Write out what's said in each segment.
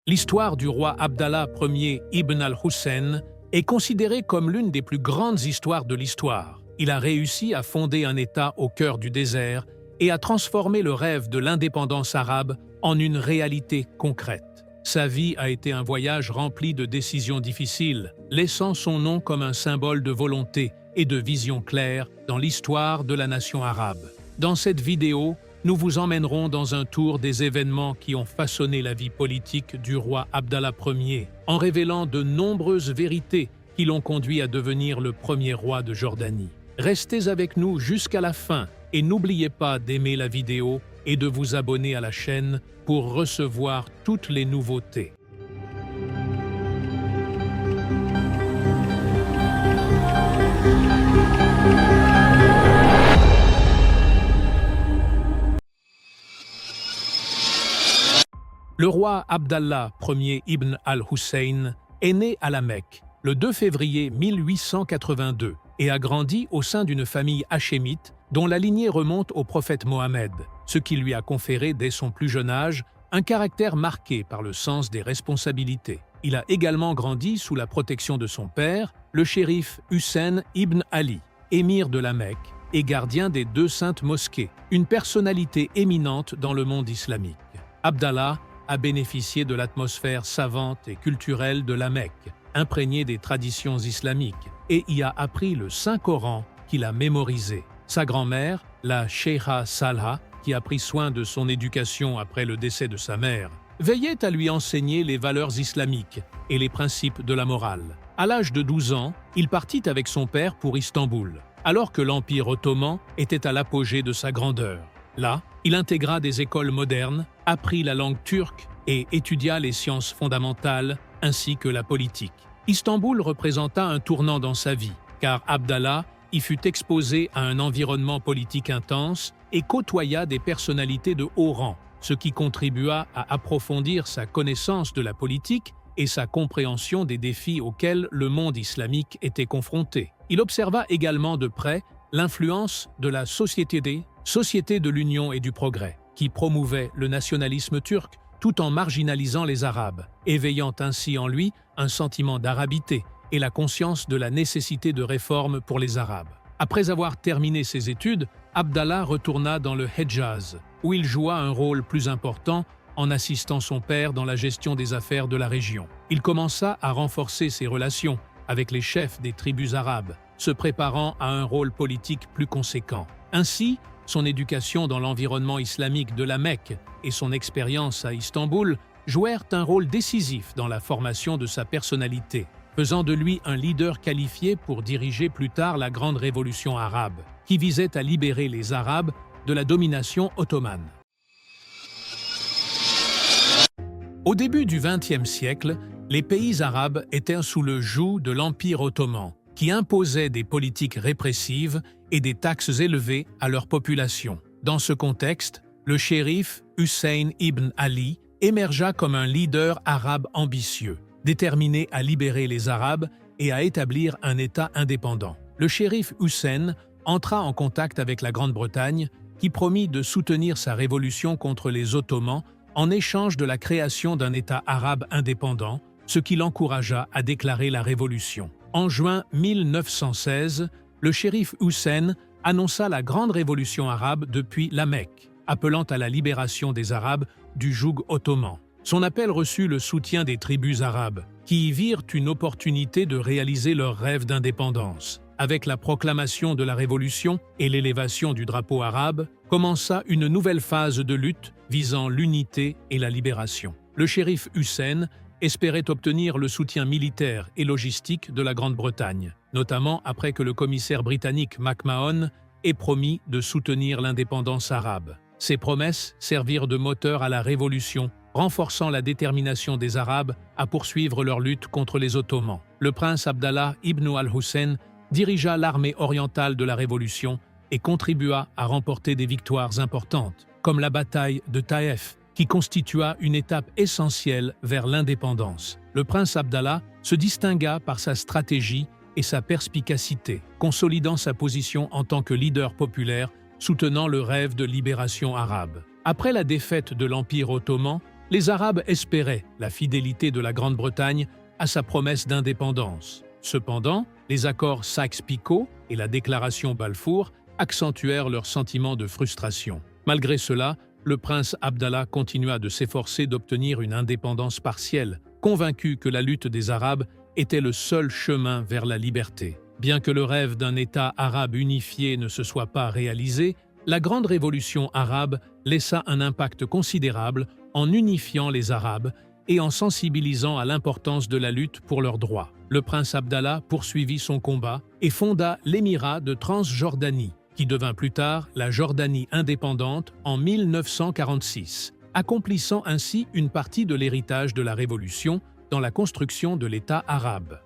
L'histoire du roi Abdallah Ier Ibn al-Hussein est considérée comme l'une des plus grandes histoires de l'histoire. Il a réussi à fonder un État au cœur du désert et à transformer le rêve de l'indépendance arabe en une réalité concrète. Sa vie a été un voyage rempli de décisions difficiles, laissant son nom comme un symbole de volonté et de vision claire dans l'histoire de la nation arabe. Dans cette vidéo, nous vous emmènerons dans un tour des événements qui ont façonné la vie politique du roi Abdallah Ier, en révélant de nombreuses vérités qui l'ont conduit à devenir le premier roi de Jordanie. Restez avec nous jusqu'à la fin et n'oubliez pas d'aimer la vidéo et de vous abonner à la chaîne pour recevoir toutes les nouveautés. Le roi Abdallah Ier Ibn al-Hussein est né à la Mecque le 2 février 1882 et a grandi au sein d'une famille hachémite dont la lignée remonte au prophète Mohammed, ce qui lui a conféré dès son plus jeune âge un caractère marqué par le sens des responsabilités. Il a également grandi sous la protection de son père, le shérif Hussein Ibn Ali, émir de la Mecque et gardien des 2 saintes mosquées, une personnalité éminente dans le monde islamique. Abdallah a bénéficié de l'atmosphère savante et culturelle de la Mecque, imprégnée des traditions islamiques, et y a appris le Saint-Coran qu'il a mémorisé. Sa grand-mère, la Sheikha Salha, qui a pris soin de son éducation après le décès de sa mère, veillait à lui enseigner les valeurs islamiques et les principes de la morale. À l'âge de 12 ans, il partit avec son père pour Istanbul, alors que l'Empire ottoman était à l'apogée de sa grandeur. Là, il intégra des écoles modernes, apprit la langue turque et étudia les sciences fondamentales ainsi que la politique. Istanbul représenta un tournant dans sa vie, car Abdallah y fut exposé à un environnement politique intense et côtoya des personnalités de haut rang, ce qui contribua à approfondir sa connaissance de la politique et sa compréhension des défis auxquels le monde islamique était confronté. Il observa également de près l'influence de la Société de l'Union et du Progrès, qui promouvait le nationalisme turc tout en marginalisant les Arabes, éveillant ainsi en lui un sentiment d'arabité et la conscience de la nécessité de réformes pour les Arabes. Après avoir terminé ses études, Abdallah retourna dans le Hedjaz, où il joua un rôle plus important en assistant son père dans la gestion des affaires de la région. Il commença à renforcer ses relations avec les chefs des tribus arabes, se préparant à un rôle politique plus conséquent. Ainsi, son éducation dans l'environnement islamique de la Mecque et son expérience à Istanbul jouèrent un rôle décisif dans la formation de sa personnalité, faisant de lui un leader qualifié pour diriger plus tard la Grande Révolution arabe, qui visait à libérer les Arabes de la domination ottomane. Au début du XXe siècle, les pays arabes étaient sous le joug de l'Empire ottoman, qui imposait des politiques répressives et des taxes élevées à leur population. Dans ce contexte, le shérif Hussein Ibn Ali émergea comme un leader arabe ambitieux, déterminé à libérer les Arabes et à établir un État indépendant. Le shérif Hussein entra en contact avec la Grande-Bretagne, qui promit de soutenir sa révolution contre les Ottomans en échange de la création d'un État arabe indépendant, ce qui l'encouragea à déclarer la révolution. En juin 1916, le shérif Hussein annonça la Grande Révolution arabe depuis la Mecque, appelant à la libération des Arabes du joug ottoman. Son appel reçut le soutien des tribus arabes, qui y virent une opportunité de réaliser leur rêve d'indépendance. Avec la proclamation de la Révolution et l'élévation du drapeau arabe, commença une nouvelle phase de lutte visant l'unité et la libération. Le shérif Hussein espérait obtenir le soutien militaire et logistique de la Grande-Bretagne, notamment après que le commissaire britannique MacMahon ait promis de soutenir l'indépendance arabe. Ces promesses servirent de moteur à la Révolution, renforçant la détermination des Arabes à poursuivre leur lutte contre les Ottomans. Le prince Abdallah ibn al-Hussein dirigea l'armée orientale de la Révolution et contribua à remporter des victoires importantes, comme la bataille de Taïf, qui constitua une étape essentielle vers l'indépendance. Le prince Abdallah se distingua par sa stratégie et sa perspicacité, consolidant sa position en tant que leader populaire soutenant le rêve de libération arabe. Après la défaite de l'Empire ottoman, Les Arabes espéraient la fidélité de la Grande-Bretagne à sa promesse d'indépendance. Cependant, les accords Sykes-Picot et la déclaration Balfour accentuèrent leur sentiment de frustration. Malgré cela, le prince Abdallah continua de s'efforcer d'obtenir une indépendance partielle, convaincu que la lutte des Arabes était le seul chemin vers la liberté. Bien que le rêve d'un État arabe unifié ne se soit pas réalisé, la grande révolution arabe laissa un impact considérable en unifiant les Arabes et en sensibilisant à l'importance de la lutte pour leurs droits. Le prince Abdallah poursuivit son combat et fonda l'émirat de Transjordanie, qui devint plus tard la Jordanie indépendante en 1946, accomplissant ainsi une partie de l'héritage de la Révolution dans la construction de l'État arabe.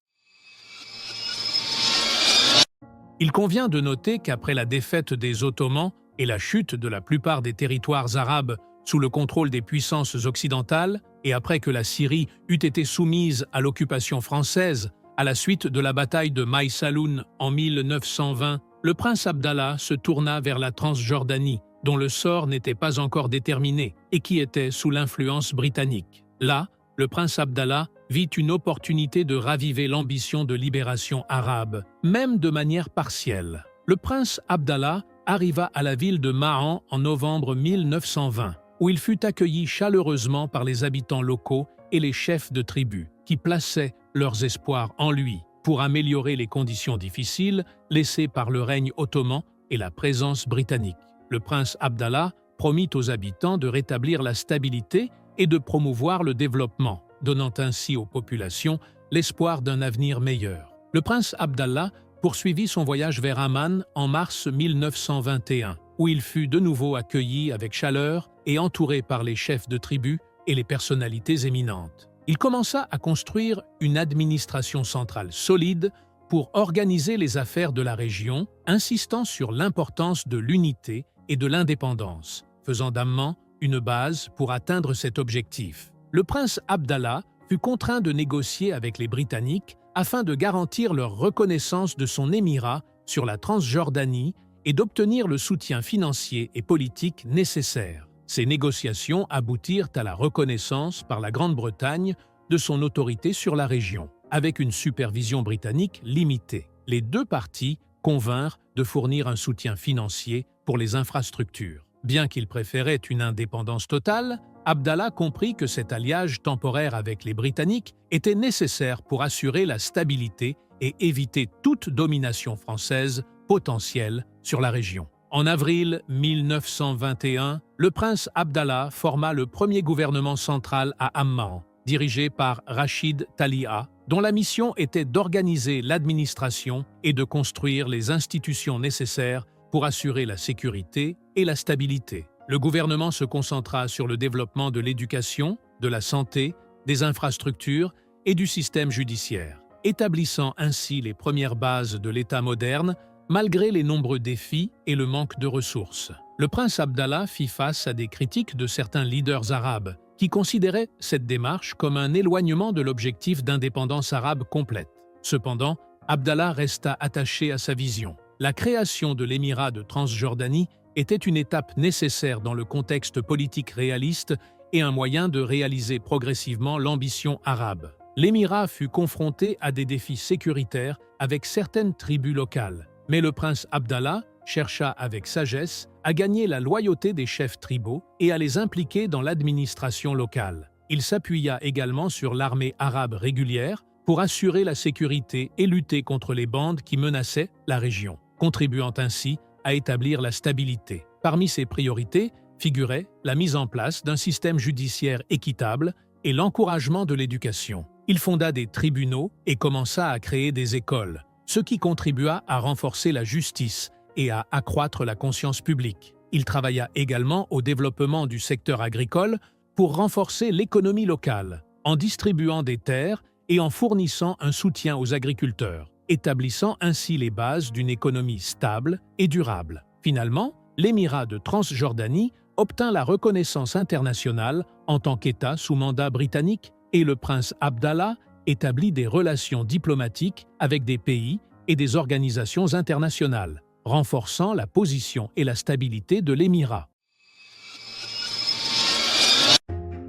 Il convient de noter qu'après la défaite des Ottomans et la chute de la plupart des territoires arabes sous le contrôle des puissances occidentales, et après que la Syrie eut été soumise à l'occupation française à la suite de la bataille de Maïsaloun en 1920, le prince Abdallah se tourna vers la Transjordanie, dont le sort n'était pas encore déterminé et qui était sous l'influence britannique. Là, le prince Abdallah vit une opportunité de raviver l'ambition de libération arabe, même de manière partielle. Le prince Abdallah arriva à la ville de Mahan en novembre 1920, où il fut accueilli chaleureusement par les habitants locaux et les chefs de tribus, qui plaçaient leurs espoirs en lui pour améliorer les conditions difficiles laissées par le règne ottoman et la présence britannique. Le prince Abdallah promit aux habitants de rétablir la stabilité et de promouvoir le développement, donnant ainsi aux populations l'espoir d'un avenir meilleur. Le prince Abdallah poursuivit son voyage vers Amman en mars 1921, où il fut de nouveau accueilli avec chaleur et entouré par les chefs de tribus et les personnalités éminentes. Il commença à construire une administration centrale solide pour organiser les affaires de la région, insistant sur l'importance de l'unité et de l'indépendance, faisant d'Amman une base pour atteindre cet objectif. Le prince Abdallah fut contraint de négocier avec les Britanniques afin de garantir leur reconnaissance de son émirat sur la Transjordanie et d'obtenir le soutien financier et politique nécessaire. Ces négociations aboutirent à la reconnaissance par la Grande-Bretagne de son autorité sur la région, avec une supervision britannique limitée. Les deux parties convinrent de fournir un soutien financier pour les infrastructures. Bien qu'il préférait une indépendance totale, Abdallah comprit que cet alliage temporaire avec les Britanniques était nécessaire pour assurer la stabilité et éviter toute domination française potentielle sur la région. En avril 1921, le prince Abdallah forma le premier gouvernement central à Amman, dirigé par Rachid Talia, dont la mission était d'organiser l'administration et de construire les institutions nécessaires pour assurer la sécurité et la stabilité. Le gouvernement se concentra sur le développement de l'éducation, de la santé, des infrastructures et du système judiciaire, établissant ainsi les premières bases de l'État moderne, malgré les nombreux défis et le manque de ressources. Le prince Abdallah fit face à des critiques de certains leaders arabes, qui considéraient cette démarche comme un éloignement de l'objectif d'indépendance arabe complète. Cependant, Abdallah resta attaché à sa vision. La création de l'émirat de Transjordanie était une étape nécessaire dans le contexte politique réaliste et un moyen de réaliser progressivement l'ambition arabe. L'émirat fut confronté à des défis sécuritaires avec certaines tribus locales, mais le prince Abdallah chercha avec sagesse à gagner la loyauté des chefs tribaux et à les impliquer dans l'administration locale. Il s'appuya également sur l'armée arabe régulière pour assurer la sécurité et lutter contre les bandes qui menaçaient la région, contribuant ainsi à établir la stabilité. Parmi ses priorités figurait la mise en place d'un système judiciaire équitable et l'encouragement de l'éducation. Il fonda des tribunaux et commença à créer des écoles, ce qui contribua à renforcer la justice et à accroître la conscience publique. Il travailla également au développement du secteur agricole pour renforcer l'économie locale, en distribuant des terres et en fournissant un soutien aux agriculteurs, établissant ainsi les bases d'une économie stable et durable. Finalement, l'émirat de Transjordanie obtint la reconnaissance internationale en tant qu'État sous mandat britannique et le prince Abdallah établit des relations diplomatiques avec des pays et des organisations internationales, renforçant la position et la stabilité de l'émirat.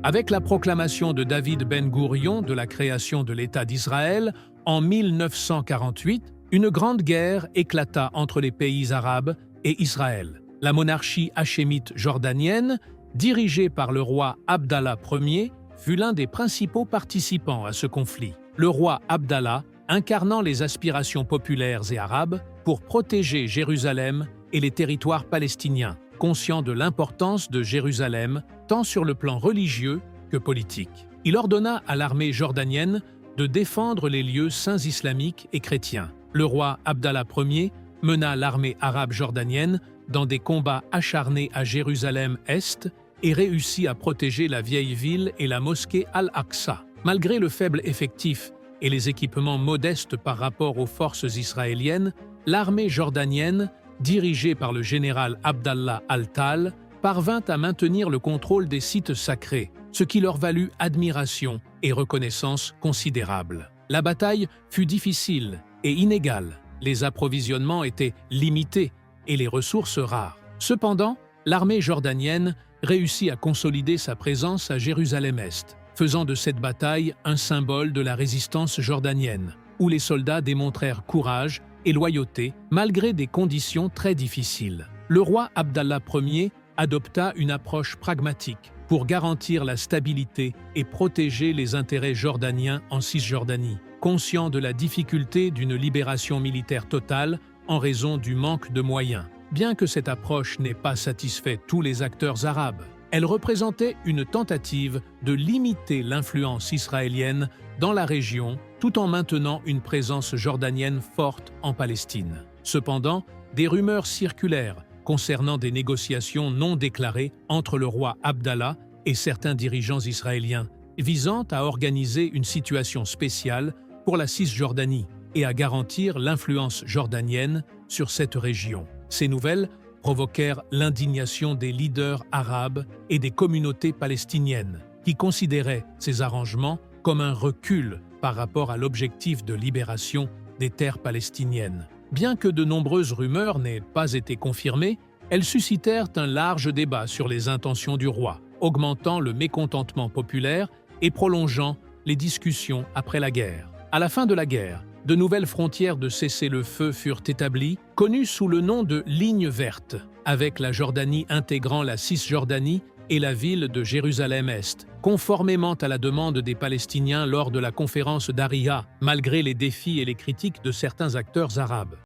Avec la proclamation de David Ben-Gourion de la création de l'État d'Israël en 1948, une grande guerre éclata entre les pays arabes et Israël. La monarchie hachémite jordanienne, dirigée par le roi Abdallah Ier, fut l'un des principaux participants à ce conflit. Le roi Abdallah incarnant les aspirations populaires et arabes pour protéger Jérusalem et les territoires palestiniens, conscient de l'importance de Jérusalem tant sur le plan religieux que politique. Il ordonna à l'armée jordanienne de défendre les lieux saints islamiques et chrétiens. Le roi Abdallah Ier mena l'armée arabe jordanienne dans des combats acharnés à Jérusalem-Est et réussit à protéger la vieille ville et la mosquée Al-Aqsa. Malgré le faible effectif et les équipements modestes par rapport aux forces israéliennes, l'armée jordanienne, dirigée par le général Abdallah al-Tal, parvint à maintenir le contrôle des sites sacrés, ce qui leur valut admiration et reconnaissance considérables. La bataille fut difficile et inégale, les approvisionnements étaient limités et les ressources rares. Cependant, l'armée jordanienne réussit à consolider sa présence à Jérusalem-Est, faisant de cette bataille un symbole de la résistance jordanienne, où les soldats démontrèrent courage et loyauté malgré des conditions très difficiles. Le roi Abdallah Ier adopta une approche pragmatique pour garantir la stabilité et protéger les intérêts jordaniens en Cisjordanie, conscient de la difficulté d'une libération militaire totale en raison du manque de moyens. Bien que cette approche n'ait pas satisfait tous les acteurs arabes, elle représentait une tentative de limiter l'influence israélienne dans la région tout en maintenant une présence jordanienne forte en Palestine. Cependant, des rumeurs circulèrent concernant des négociations non déclarées entre le roi Abdallah et certains dirigeants israéliens, visant à organiser une situation spéciale pour la Cisjordanie et à garantir l'influence jordanienne sur cette région. Ces nouvelles provoquèrent l'indignation des leaders arabes et des communautés palestiniennes, qui considéraient ces arrangements comme un recul par rapport à l'objectif de libération des terres palestiniennes. Bien que de nombreuses rumeurs n'aient pas été confirmées, elles suscitèrent un large débat sur les intentions du roi, augmentant le mécontentement populaire et prolongeant les discussions après la guerre. À la fin de la guerre, de nouvelles frontières de cessez-le-feu furent établies, connues sous le nom de ligne verte, avec la Jordanie intégrant la Cisjordanie et la ville de Jérusalem-Est, conformément à la demande des Palestiniens lors de la conférence d'Ariha, malgré les défis et les critiques de certains acteurs arabes.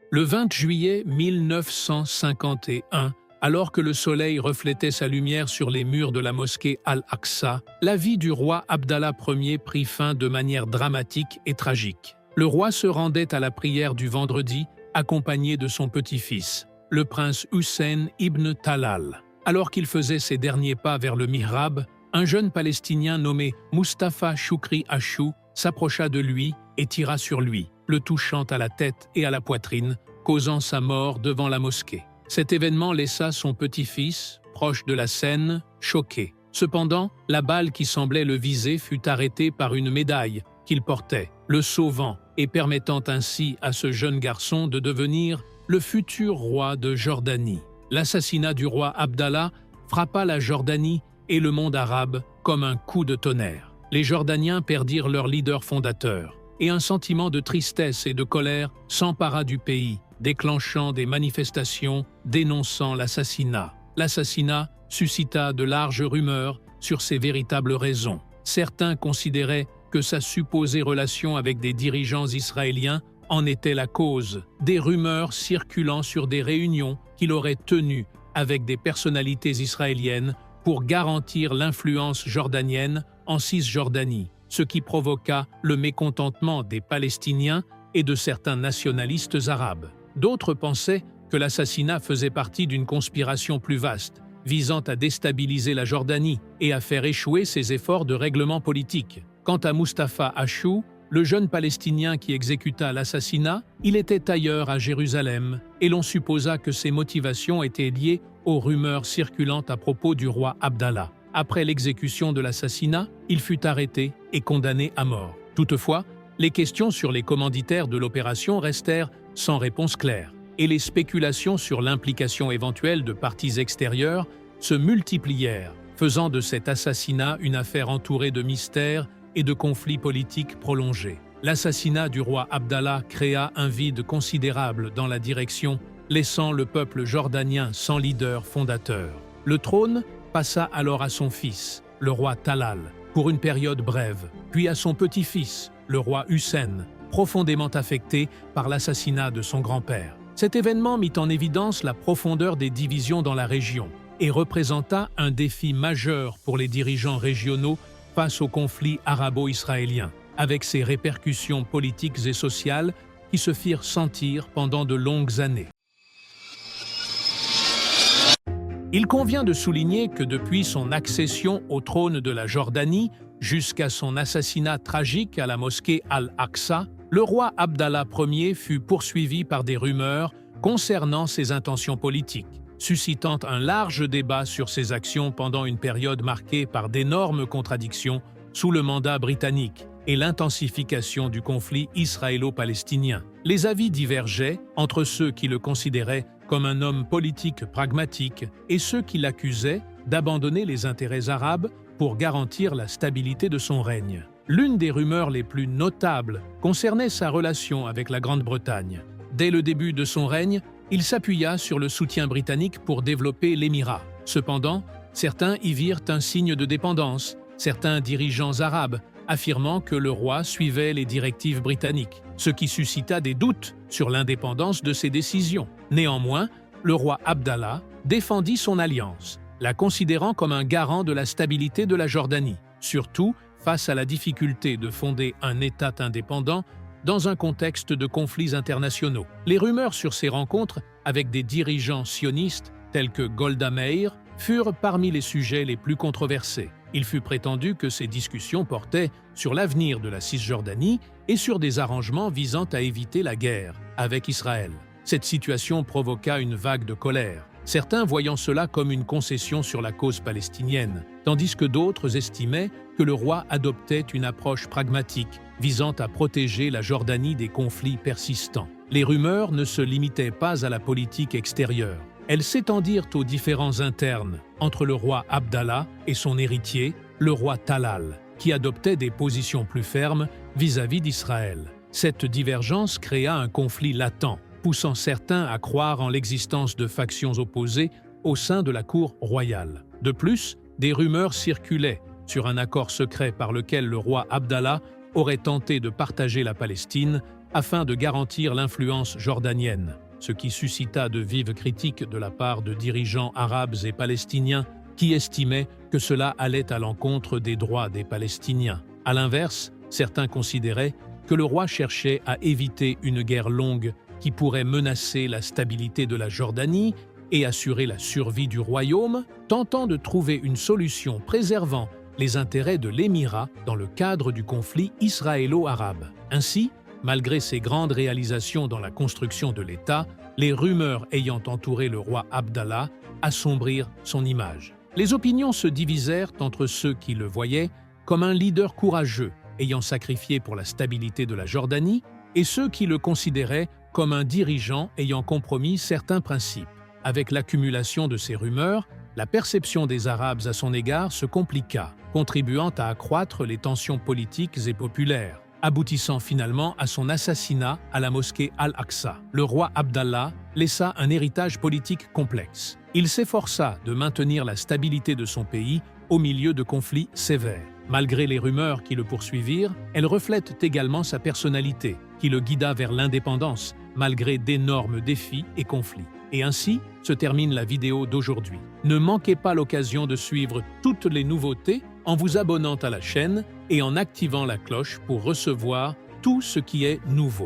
Le 20 juillet 1951, alors que le soleil reflétait sa lumière sur les murs de la mosquée Al-Aqsa, la vie du roi Abdallah Ier prit fin de manière dramatique et tragique. Le roi se rendait à la prière du vendredi, accompagné de son petit-fils, le prince Hussein ibn Talal. Alors qu'il faisait ses derniers pas vers le mihrab, un jeune Palestinien nommé Mustafa Choukri Achou s'approcha de lui et tira sur lui, le touchant à la tête et à la poitrine, causant sa mort devant la mosquée. Cet événement laissa son petit-fils, proche de la scène, choqué. Cependant, la balle qui semblait le viser fut arrêtée par une médaille qu'il portait, le sauvant et permettant ainsi à ce jeune garçon de devenir le futur roi de Jordanie. L'assassinat du roi Abdallah frappa la Jordanie et le monde arabe comme un coup de tonnerre. Les Jordaniens perdirent leur leader fondateur, et un sentiment de tristesse et de colère s'empara du pays, déclenchant des manifestations dénonçant l'assassinat. L'assassinat suscita de larges rumeurs sur ses véritables raisons. Certains considéraient que sa supposée relation avec des dirigeants israéliens en était la cause, des rumeurs circulant sur des réunions qu'il aurait tenues avec des personnalités israéliennes pour garantir l'influence jordanienne en Cisjordanie, ce qui provoqua le mécontentement des Palestiniens et de certains nationalistes arabes. D'autres pensaient que l'assassinat faisait partie d'une conspiration plus vaste, visant à déstabiliser la Jordanie et à faire échouer ses efforts de règlement politique. Quant à Mustafa Achou, le jeune Palestinien qui exécuta l'assassinat, il était ailleurs à Jérusalem, et l'on supposa que ses motivations étaient liées aux rumeurs circulant à propos du roi Abdallah. Après l'exécution de l'assassinat, il fut arrêté et condamné à mort. Toutefois, les questions sur les commanditaires de l'opération restèrent sans réponse claire, et les spéculations sur l'implication éventuelle de parties extérieures se multiplièrent, faisant de cet assassinat une affaire entourée de mystères et de conflits politiques prolongés. L'assassinat du roi Abdallah créa un vide considérable dans la direction, laissant le peuple jordanien sans leader fondateur. Le trône passa alors à son fils, le roi Talal, pour une période brève, puis à son petit-fils, le roi Hussein, profondément affecté par l'assassinat de son grand-père. Cet événement mit en évidence la profondeur des divisions dans la région et représenta un défi majeur pour les dirigeants régionaux face au conflit arabo-israélien, avec ses répercussions politiques et sociales qui se firent sentir pendant de longues années. Il convient de souligner que depuis son accession au trône de la Jordanie jusqu'à son assassinat tragique à la mosquée Al-Aqsa, le roi Abdallah Ier fut poursuivi par des rumeurs concernant ses intentions politiques, suscitant un large débat sur ses actions pendant une période marquée par d'énormes contradictions sous le mandat britannique et l'intensification du conflit israélo-palestinien. Les avis divergeaient entre ceux qui le considéraient comme un homme politique pragmatique et ceux qui l'accusaient d'abandonner les intérêts arabes pour garantir la stabilité de son règne. L'une des rumeurs les plus notables concernait sa relation avec la Grande-Bretagne. Dès le début de son règne, il s'appuya sur le soutien britannique pour développer l'émirat. Cependant, certains y virent un signe de dépendance, certains dirigeants arabes affirmant que le roi suivait les directives britanniques, ce qui suscita des doutes sur l'indépendance de ses décisions. Néanmoins, le roi Abdallah défendit son alliance, la considérant comme un garant de la stabilité de la Jordanie, surtout face à la difficulté de fonder un État indépendant dans un contexte de conflits internationaux. Les rumeurs sur ces rencontres avec des dirigeants sionistes tels que Golda Meir furent parmi les sujets les plus controversés. Il fut prétendu que ces discussions portaient sur l'avenir de la Cisjordanie et sur des arrangements visant à éviter la guerre avec Israël. Cette situation provoqua une vague de colère, certains voyant cela comme une concession sur la cause palestinienne, tandis que d'autres estimaient que le roi adoptait une approche pragmatique visant à protéger la Jordanie des conflits persistants. Les rumeurs ne se limitaient pas à la politique extérieure. Elles s'étendirent aux différends internes entre le roi Abdallah et son héritier, le roi Talal, qui adoptait des positions plus fermes vis-à-vis d'Israël. Cette divergence créa un conflit latent, poussant certains à croire en l'existence de factions opposées au sein de la cour royale. De plus, des rumeurs circulaient sur un accord secret par lequel le roi Abdallah aurait tenté de partager la Palestine afin de garantir l'influence jordanienne, ce qui suscita de vives critiques de la part de dirigeants arabes et palestiniens qui estimaient que cela allait à l'encontre des droits des Palestiniens. À l'inverse, certains considéraient que le roi cherchait à éviter une guerre longue qui pourrait menacer la stabilité de la Jordanie et assurer la survie du royaume, tentant de trouver une solution préservant les intérêts de l'émirat dans le cadre du conflit israélo-arabe. Ainsi, malgré ses grandes réalisations dans la construction de l'État, les rumeurs ayant entouré le roi Abdallah assombrirent son image. Les opinions se divisèrent entre ceux qui le voyaient comme un leader courageux ayant sacrifié pour la stabilité de la Jordanie et ceux qui le considéraient comme un dirigeant ayant compromis certains principes. Avec l'accumulation de ces rumeurs, la perception des Arabes à son égard se compliqua, contribuant à accroître les tensions politiques et populaires, aboutissant finalement à son assassinat à la mosquée Al-Aqsa. Le roi Abdallah laissa un héritage politique complexe. Il s'efforça de maintenir la stabilité de son pays au milieu de conflits sévères. Malgré les rumeurs qui le poursuivirent, elles reflètent également sa personnalité, qui le guida vers l'indépendance, malgré d'énormes défis et conflits. Et ainsi se termine la vidéo d'aujourd'hui. Ne manquez pas l'occasion de suivre toutes les nouveautés en vous abonnant à la chaîne et en activant la cloche pour recevoir tout ce qui est nouveau.